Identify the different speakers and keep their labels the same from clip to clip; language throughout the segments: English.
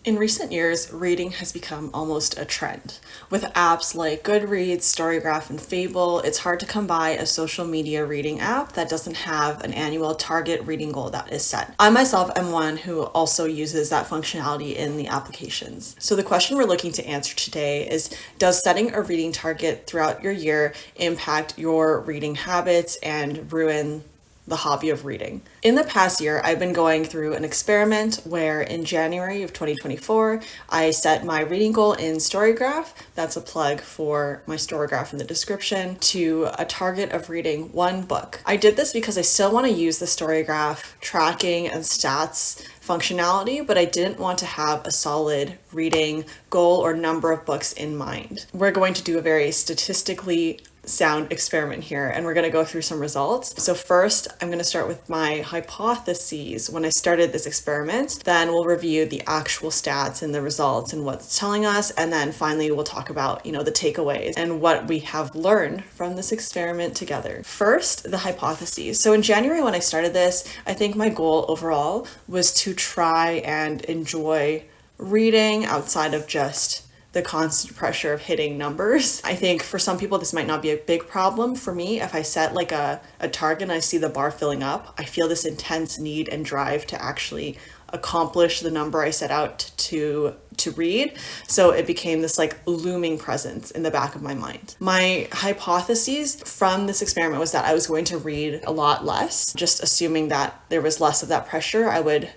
Speaker 1: In recent years, reading has become almost a trend. With apps like Goodreads, Storygraph, and Fable, it's hard to come by a social media reading app that doesn't have an annual target reading goal that is set. I myself am one who also uses that functionality in the applications. So the question we're looking to answer today is, does setting a reading target throughout your year impact your reading habits and ruin the hobby of reading? In the past year, I've been going through an experiment where in January of 2024, I set my reading goal in Storygraph, that's a plug for my Storygraph in the description, to a target of reading one book. I did this because I still want to use the Storygraph tracking and stats functionality, but I didn't want to have a solid reading goal or number of books in mind. We're going to do a very statistically sound experiment here, and we're going to go through some results. So first, I'm going to start with my hypotheses when I started this experiment. Then we'll review the actual stats and the results and what it's telling us, and then finally we'll talk about, the takeaways and what we have learned from this experiment together. First, the hypotheses. So in January when I started this, I think my goal overall was to try and enjoy reading outside of just the constant pressure of hitting numbers. I think for some people this might not be a big problem. For me, if I set like a target and I see the bar filling up, I feel this intense need and drive to actually accomplish the number I set out to read. So it became this like looming presence in the back of my mind. My hypotheses from this experiment was that I was going to read a lot less, just assuming that there was less of that pressure. I would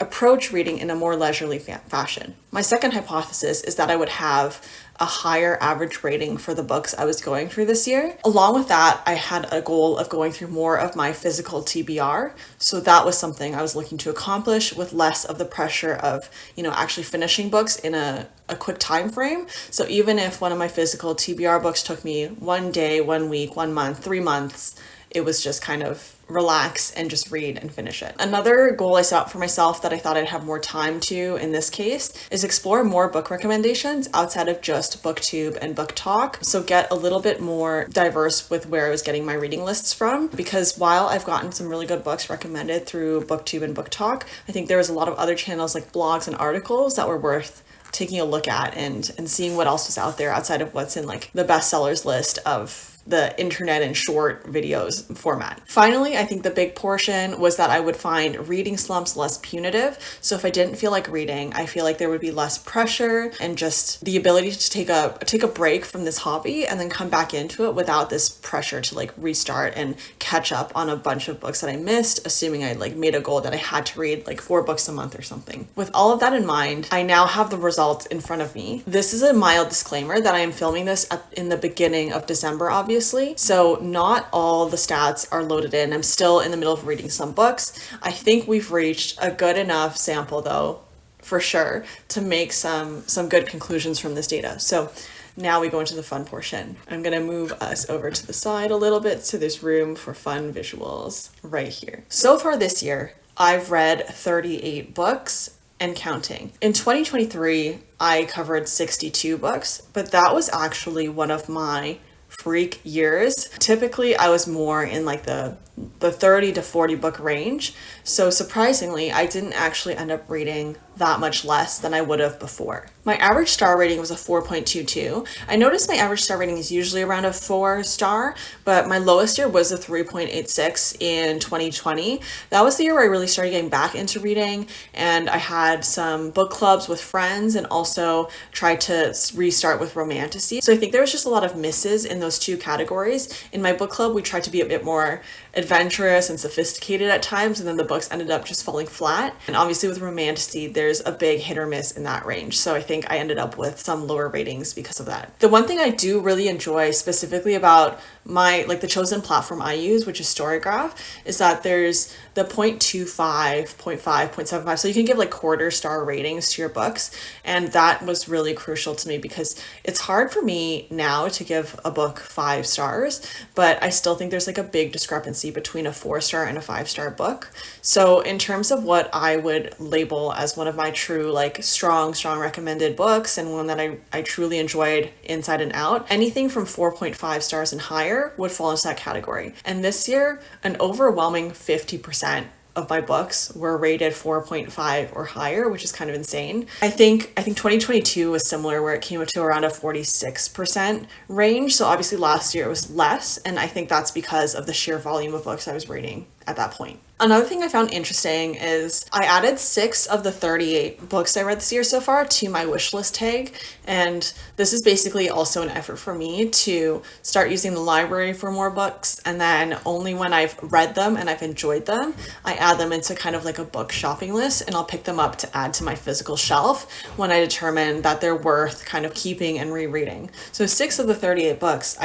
Speaker 1: approach reading in a more leisurely fashion. My second hypothesis is that I would have a higher average rating for the books I was going through this year. Along with that, I had a goal of going through more of my physical TBR. So that was something I was looking to accomplish with less of the pressure of, actually finishing books in a quick time frame. So even if one of my physical TBR books took me 1 day, 1 week, 1 month, 3 months, it was just kind of relax and just read and finish it. Another goal I set out for myself that I thought I'd have more time to in this case is explore more book recommendations outside of just BookTube and BookTok. So get a little bit more diverse with where I was getting my reading lists from, because while I've gotten some really good books recommended through BookTube and BookTok, I think there was a lot of other channels like blogs and articles that were worth taking a look at and seeing what else was out there outside of what's in like the bestsellers list of the internet and short videos format. Finally, I think the big portion was that I would find reading slumps less punitive. So if I didn't feel like reading, I feel like there would be less pressure and just the ability to take a break from this hobby and then come back into it without this pressure to like restart and catch up on a bunch of books that I missed, assuming I like made a goal that I had to read like 4 books a month or something. With all of that in mind, I now have the results in front of me. This is a mild disclaimer that I am filming this in the beginning of December, obviously. So not all the stats are loaded in. I'm still in the middle of reading some books. I think we've reached a good enough sample though, for sure, to make some good conclusions from this data. So now we go into the fun portion. I'm gonna move us over to the side a little bit so there's room for fun visuals right here. So far this year, I've read 38 books and counting. In 2023, I covered 62 books, but that was actually one of my freak years. Typically, I was more in like the 30 to 40 book range. So surprisingly, I didn't actually end up reading that much less than I would have before. My average star rating was a 4.22. I noticed my average star rating is usually around a 4 star, but my lowest year was a 3.86 in 2020. That was the year where I really started getting back into reading, and I had some book clubs with friends and also tried to restart with romantasy. So I think there was just a lot of misses in those two categories. In my book club, we tried to be a bit more adventurous and sophisticated at times, and then the books ended up just falling flat. And obviously with romantasy, there's a big hit or miss in that range. So I think I ended up with some lower ratings because of that. The one thing I do really enjoy specifically about the chosen platform I use, which is Storygraph, is that there's the 0.25, 0.5, 0.75. So you can give like quarter star ratings to your books. And that was really crucial to me because it's hard for me now to give a book 5 stars, but I still think there's like a big discrepancy between a 4-star and a 5-star book. So in terms of what I would label as one of my true like strong recommended books and one that I truly enjoyed inside and out, anything from 4.5 stars and higher would fall into that category. And this year, an overwhelming 50% of my books were rated 4.5 or higher, which is kind of insane. I think 2022 was similar, where it came up to around a 46% range. So obviously last year it was less, and I think that's because of the sheer volume of books I was reading at that point. Another thing I found interesting is I added 6 of the 38 books I read this year so far to my wish list tag. And this is basically also an effort for me to start using the library for more books. And then only when I've read them and I've enjoyed them, I add them into kind of like a book shopping list, and I'll pick them up to add to my physical shelf when I determine that they're worth kind of keeping and rereading. So 6 of the 38 books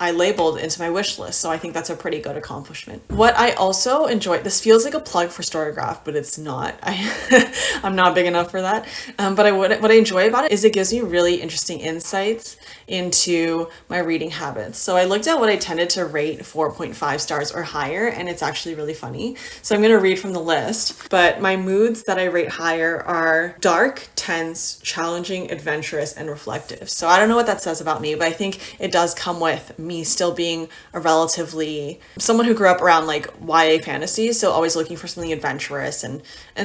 Speaker 1: I labeled into my wish list, so I think that's a pretty good accomplishment. What I also enjoy, this feels like a plug for Storygraph, but it's not. I'm not big enough for that. But what I enjoy about it is it gives me really interesting insights into my reading habits. So I looked at what I tended to rate 4.5 stars or higher, and it's actually really funny. So I'm going to read from the list, but my moods that I rate higher are dark, tense, challenging, adventurous, and reflective. So I don't know what that says about me, but I think it does come with me still being a relatively someone who grew up around like YA fantasy, so always looking for something adventurous and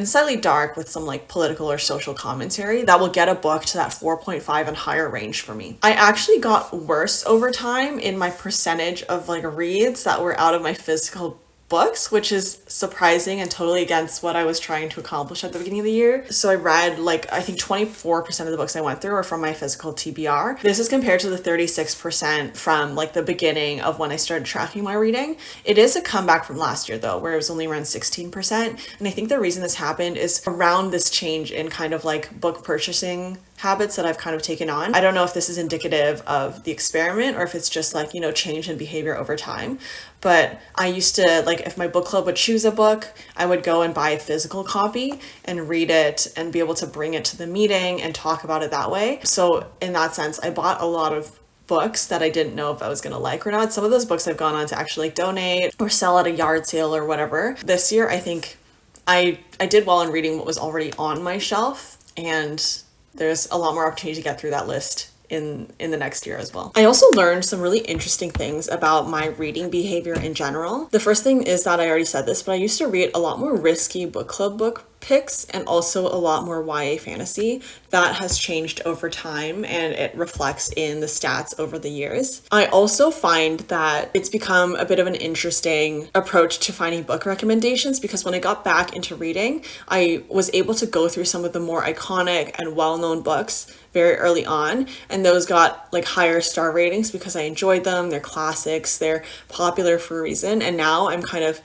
Speaker 1: slightly dark with some like political or social commentary that will get a book to that 4.5 and higher range for me. I actually got worse over time in my percentage of like reads that were out of my physical books, which is surprising and totally against what I was trying to accomplish at the beginning of the year. So I read like, I think 24% of the books I went through are from my physical TBR. This is compared to the 36% from like the beginning of when I started tracking my reading. It is a comeback from last year though, where it was only around 16%. And I think the reason this happened is around this change in kind of like book purchasing habits that I've kind of taken on. I don't know if this is indicative of the experiment or if it's just like, change in behavior over time. But I used to, like, if my book club would choose a book, I would go and buy a physical copy and read it and be able to bring it to the meeting and talk about it that way. So in that sense, I bought a lot of books that I didn't know if I was going to like or not. Some of those books I've gone on to actually like donate or sell at a yard sale or whatever. This year, I think I did well in reading what was already on my shelf, and there's a lot more opportunity to get through that list in the next year as well. I also learned some really interesting things about my reading behavior in general. The first thing is that I already said this, but I used to read a lot more risky book club book picks and also a lot more YA fantasy. That has changed over time, and it reflects in the stats over the years. I also find that it's become a bit of an interesting approach to finding book recommendations, because when I got back into reading, I was able to go through some of the more iconic and well-known books very early on, and those got like higher star ratings because I enjoyed them. They're classics, they're popular for a reason, and now I'm kind of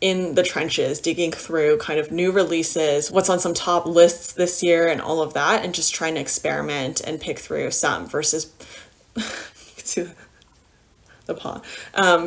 Speaker 1: in the trenches, digging through kind of new releases, what's on some top lists this year and all of that, and just trying to experiment and pick through some versus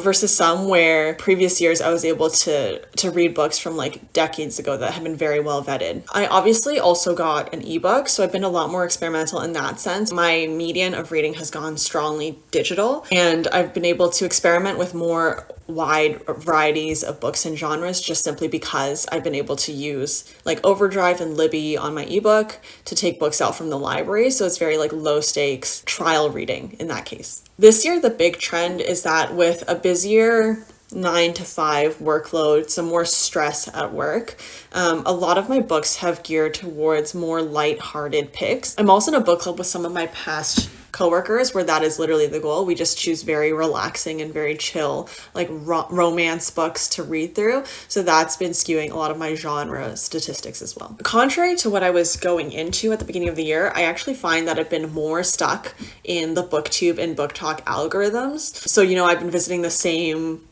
Speaker 1: versus some where previous years I was able to read books from like decades ago that have been very well vetted. I obviously also got an ebook, so I've been a lot more experimental in that sense. My median of reading has gone strongly digital, and I've been able to experiment with more wide varieties of books and genres just simply because I've been able to use like Overdrive and Libby on my ebook to take books out from the library, so it's very like low stakes trial reading in that case. This year the big trend is that with a busier 9 to 5 workload, some more stress at work, a lot of my books have geared towards more light-hearted picks. I'm also in a book club with some of my past coworkers where that is literally the goal. We just choose very relaxing and very chill, like romance books to read through. So that's been skewing a lot of my genre statistics as well. Contrary to what I was going into at the beginning of the year, I actually find that I've been more stuck in the BookTube and BookTok algorithms. So, I've been visiting the same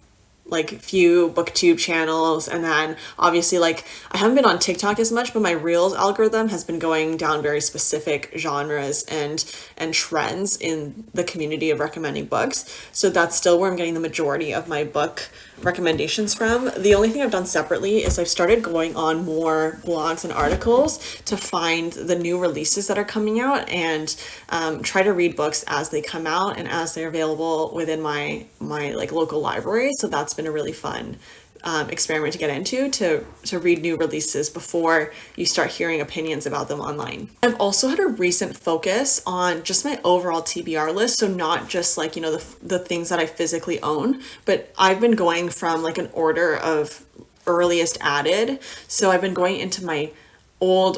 Speaker 1: like few BookTube channels, and then obviously like I haven't been on TikTok as much, but my Reels algorithm has been going down very specific genres and trends in the community of recommending books. So that's still where I'm getting the majority of my book recommendations from. The only thing I've done separately is I've started going on more blogs and articles to find the new releases that are coming out and try to read books as they come out and as they're available within my like local library. So that's been a really fun experiment to get into, to read new releases before you start hearing opinions about them online. I've also had a recent focus on just my overall TBR list, so not just like the things that I physically own, but I've been going from like an order of earliest added. So I've been going into my old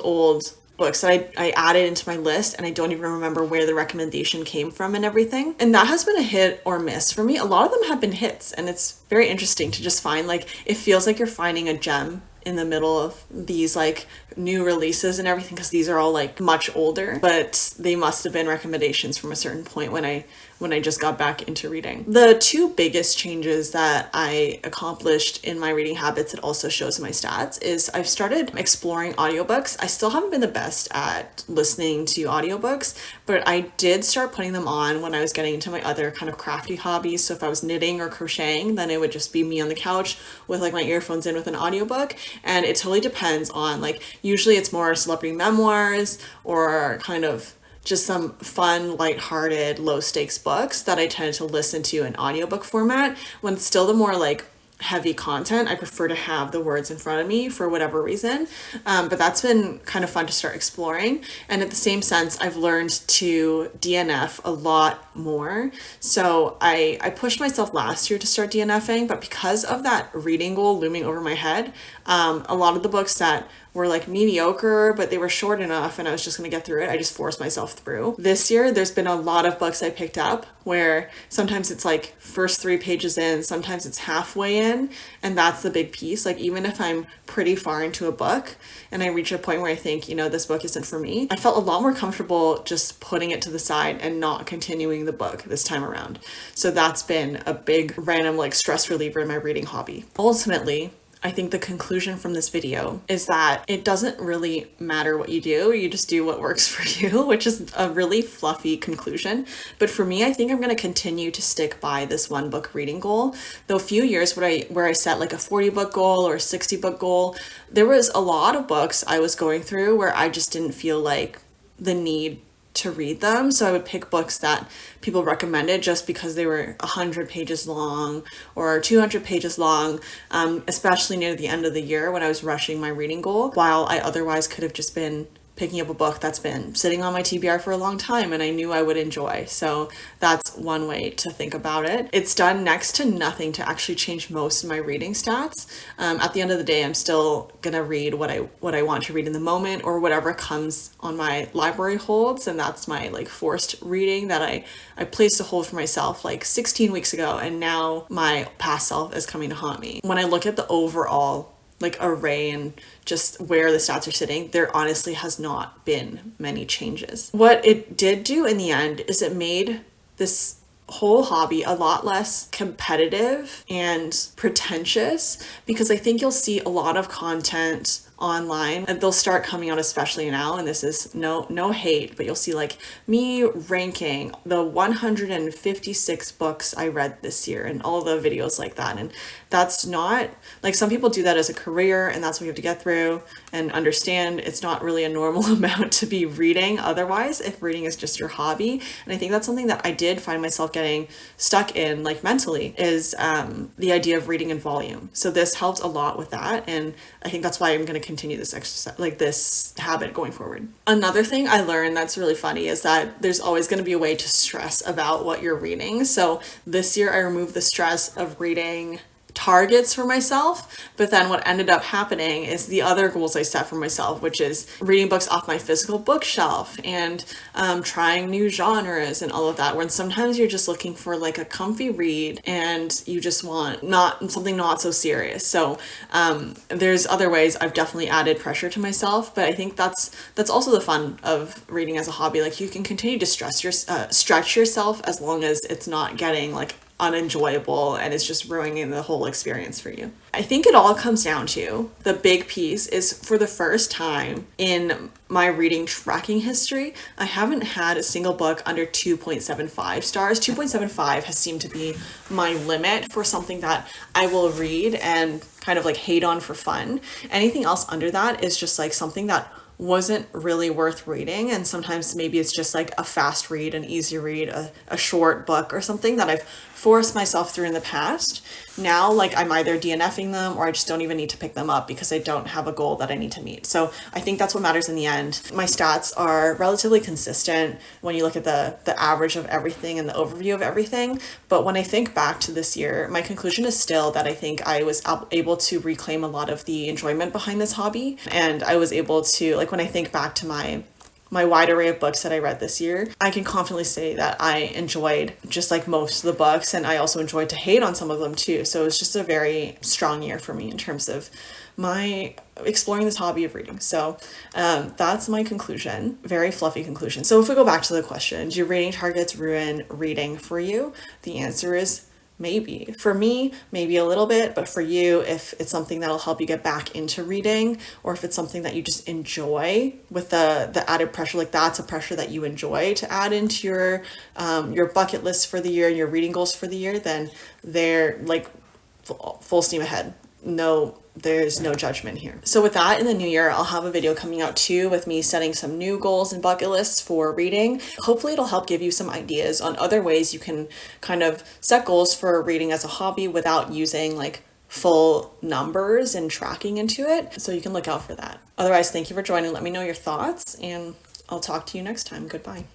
Speaker 1: books that I added into my list, and I don't even remember where the recommendation came from and everything. And that has been a hit or miss for me. A lot of them have been hits, and it's very interesting to just find, like, it feels like you're finding a gem in the middle of these like new releases and everything, because these are all like much older, but they must have been recommendations from a certain point when I just got back into reading. The two biggest changes that I accomplished in my reading habits, that also shows in my stats, is I've started exploring audiobooks. I still haven't been the best at listening to audiobooks, but I did start putting them on when I was getting into my other kind of crafty hobbies. So if I was knitting or crocheting, then it would just be me on the couch with like my earphones in with an audiobook. And it totally depends on, like, usually it's more celebrity memoirs or kind of just some fun, lighthearted, low stakes books that I tend to listen to in audiobook format. When it's still the more like heavy content, I prefer to have the words in front of me for whatever reason. But that's been kind of fun to start exploring. And at the same sense, I've learned to DNF a lot more. So I pushed myself last year to start DNFing, but because of that reading goal looming over my head, a lot of the books that were like mediocre, but they were short enough and I was just going to get through it, I just forced myself through. This year, there's been a lot of books I picked up where sometimes it's like first 3 pages in, sometimes it's halfway in, and that's the big piece. Like, even if I'm pretty far into a book and I reach a point where I think, you know, this book isn't for me, I felt a lot more comfortable just putting it to the side and not continuing the book this time around. So that's been a big random like stress reliever in my reading hobby. Ultimately, I think the conclusion from this video is that it doesn't really matter what you do, you just do what works for you, which is a really fluffy conclusion. But for me, I think I'm going to continue to stick by this 1 book reading goal. Though a few years where I set like a 40 book goal or a 60 book goal, there was a lot of books I was going through where I just didn't feel like the need to read them. So I would pick books that people recommended just because they were 100 pages long or 200 pages long, especially near the end of the year when I was rushing my reading goal, while I otherwise could have just been picking up a book that's been sitting on my TBR for a long time and I knew I would enjoy. So that's one way to think about it. It's done next to nothing to actually change most of my reading stats. At the end of the day, I'm still gonna read what I want to read in the moment, or whatever comes on my library holds, and that's my like forced reading that I placed a hold for myself like 16 weeks ago, and now my past self is coming to haunt me. When I look at the overall like array and just where the stats are sitting, there honestly has not been many changes. What it did do in the end is it made this whole hobby a lot less competitive and pretentious, because I think you'll see a lot of content online and they'll start coming out, especially now, and this is no hate, but you'll see like me ranking the 156 books I read this year and all the videos like that. And that's not like, some people do that as a career and that's what you have to get through and understand. It's not really a normal amount to be reading otherwise, if reading is just your hobby. And I think that's something that I did find myself getting stuck in, like mentally, is the idea of reading in volume. So this helps a lot with that, and I think that's why I'm going to continue this exercise, like this habit going forward. Another thing I learned that's really funny is that there's always going to be a way to stress about what you're reading. So this year I removed the stress of reading targets for myself, but then what ended up happening is the other goals I set for myself, which is reading books off my physical bookshelf and trying new genres and all of that, when sometimes you're just looking for like a comfy read and you just want something not so serious. So there's other ways I've definitely added pressure to myself, but I think that's also the fun of reading as a hobby. Like, you can continue to stretch yourself as long as it's not getting like unenjoyable and it's just ruining the whole experience for you. I think it all comes down to, the big piece is, for the first time in my reading tracking history, I haven't had a single book under 2.75 stars. 2.75 has seemed to be my limit for something that I will read and kind of like hate on for fun. Anything else under that is just like something that wasn't really worth reading. And sometimes maybe it's just like a fast read, an easy read, a short book or something that I've forced myself through in the past. Now, like, I'm either DNFing them or I just don't even need to pick them up because I don't have a goal that I need to meet. So I think that's what matters in the end. My stats are relatively consistent when you look at the average of everything and the overview of everything. But when I think back to this year, my conclusion is still that I think I was able to reclaim a lot of the enjoyment behind this hobby. And I was able to, like, when I think back to my wide array of books that I read this year, I can confidently say that I enjoyed just like most of the books, and I also enjoyed to hate on some of them too. So it was just a very strong year for me in terms of my exploring this hobby of reading. So that's my conclusion. Very fluffy conclusion. So if we go back to the question, do reading targets ruin reading for you? The answer is maybe. For me, maybe a little bit, but for you, if it's something that'll help you get back into reading, or if it's something that you just enjoy with the added pressure, like that's a pressure that you enjoy to add into your bucket list for the year and your reading goals for the year, then they're like full steam ahead. No, there's no judgment here. So with that, in the new year, I'll have a video coming out too with me setting some new goals and bucket lists for reading. Hopefully it'll help give you some ideas on other ways you can kind of set goals for reading as a hobby without using like full numbers and tracking into it. So you can look out for that. Otherwise, thank you for joining. Let me know your thoughts and I'll talk to you next time. Goodbye.